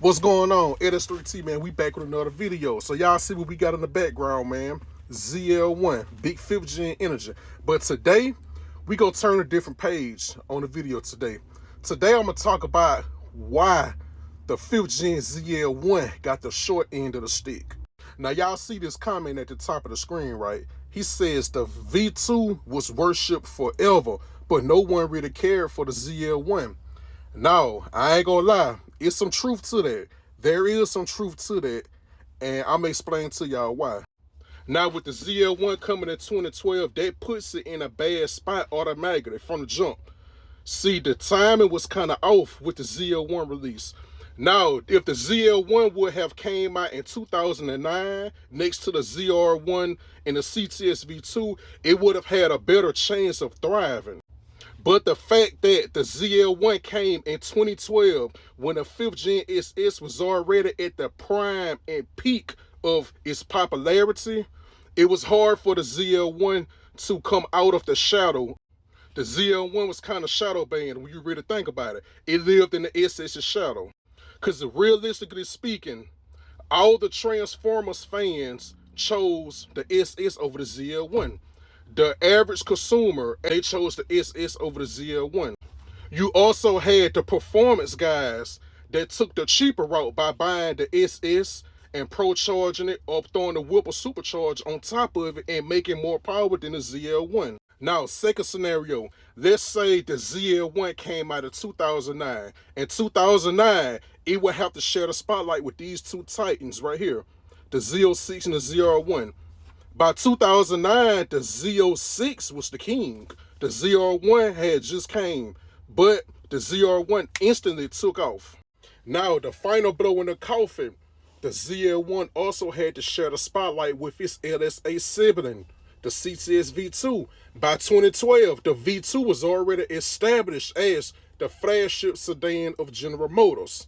What's going on? LS3T, man. We back with another video. So y'all see what we got in the background, man. ZL1, big 5th gen energy. But today, we gonna turn a different page on the video today. Today, I'm gonna talk about why the 5th gen ZL1 got the short end of the stick. Now, y'all see this comment at the top of the screen, right? He says the V2 was worshipped forever, but no one really cared for the ZL1. No, I ain't gonna lie. It's some truth to that. There is some truth to that, and I'm gonna explain to y'all why. Now, with the ZL1 coming in 2012, that puts it in a bad spot automatically from the jump. See, the timing was kind of off with the ZL1 release. Now, if the ZL1 would have came out in 2009 next to the ZR1 and the CTS V2, it would have had a better chance of thriving. But the fact that the ZL1 came in 2012 when the 5th gen SS was already at the prime and peak of its popularity, it was hard for the ZL1 to come out of the shadow. The ZL1 was kind of shadow banned when you really think about it. It lived in the SS's shadow. Because realistically speaking, all the Transformers fans chose the SS over the ZL1. The average consumer, they chose the SS over the ZL1. You also had the performance guys that took the cheaper route by buying the SS and pro-charging it or throwing the Whipper supercharge on top of it and making more power than the ZL1. Now, second scenario, let's say the ZL1 came out in 2009. In 2009, it would have to share the spotlight with these two titans right here, the Z06 and the ZR1. By 2009, the Z06 was the king. The ZR1 had just came, but the ZR1 instantly took off. Now, the final blow in the coffin, the ZL1 also had to share the spotlight with its LSA sibling, the CTS V2. By 2012, the V2 was already established as the flagship sedan of General Motors.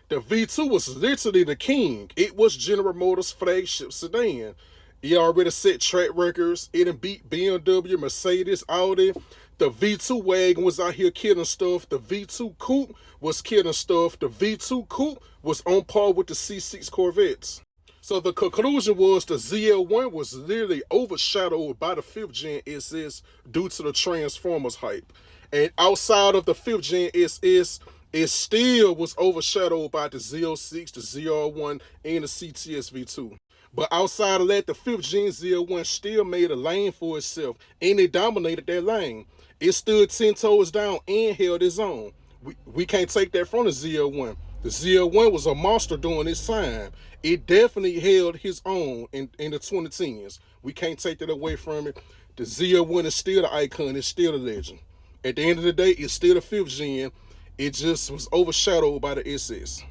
The V2 was literally the king. It was General Motors' flagship sedan. It already set track records. It done beat BMW, Mercedes, Audi. The V2 wagon was out here killing stuff. The V2 coupe was killing stuff. The V2 coupe was on par with the C6 Corvettes. So the conclusion was the ZL1 was literally overshadowed by the 5th gen SS due to the Transformers hype. And outside of the 5th gen SS, it still was overshadowed by the Z06, the ZR1, and the CTS V2. But outside of that, the 5th gen ZL1 still made a lane for itself, and it dominated that lane. It stood 10 toes down and held its own. We can't take that from the ZL1. The ZL1 was a monster during its time. It definitely held his own in the 2010s. We can't take that away from it. The ZL1 is still the icon. It's still the legend. At the end of the day, it's still the 5th gen. It just was overshadowed by the SS.